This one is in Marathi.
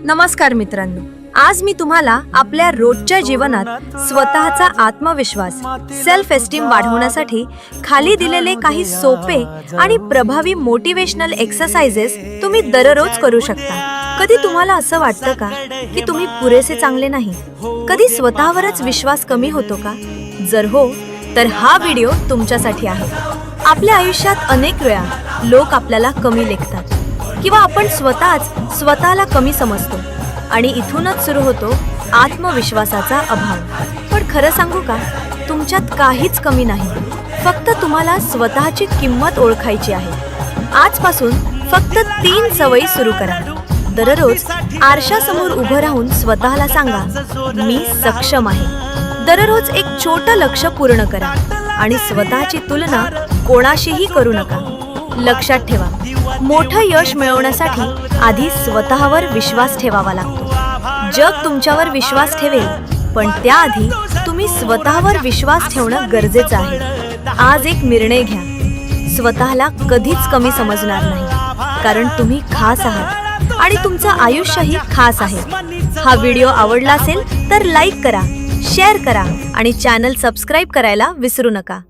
नमस्कार मित्रांनो, आज मी तुम्हाला आपल्या रोजच्या जीवनात स्वतःचा आत्मविश्वास सेल्फ एस्टीम वाढवण्यासाठी खाली दिलेले काही सोपे आणि प्रभावी मोटिवेशनल एक्सरसाइजेस तुम्ही दररोज करू शकता। कधी तुम्हाला असं वाटतं का की तुम्ही पुरेसे चांगले नाही? कधी स्वतःवरच विश्वास कमी होतो का? जर हो तर हा व्हिडिओ तुमच्यासाठी आहे। आपल्या आयुष्यात अनेक वेळा लोक आपल्याला कमी लेखतात किंवा आपण स्वतःला कमी समजतो आणि इथूनच सुरू होतो आत्मविश्वासाचा अभाव। पण खरं सांगू का, तुमच्यात काहीच कमी नाही, फक्त तुम्हाला स्वतःची किंमत ओळखायची आहे। आजपासून फक्त 3 सवयी सुरू करा। दररोज आरशासमोर उभं राहून स्वतःला सांगा, मी सक्षम आहे। दररोज एक छोटं लक्ष्य पूर्ण करा आणि स्वतःची तुलना कोणाशीही करू नका। लक्षात ठेवा, मोठं यश मिळवण्यासाठी आधी स्वतःवर विश्वास ठेवावा लागतो। जग तुमच्यावर विश्वास ठेवेल, पण त्याआधी तुम्ही स्वतःवर विश्वास ठेवणं गरजेचं आहे। आज एक निर्णय घ्या, स्वतःला कधीच कमी समजणार नाही, कारण तुम्ही खास आहात आणि तुमचं आयुष्यही खास आहे। हा व्हिडिओ आवडला असेल तर लाईक करा, शेअर करा आणि चॅनल सबस्क्राईब करायला विसरू नका।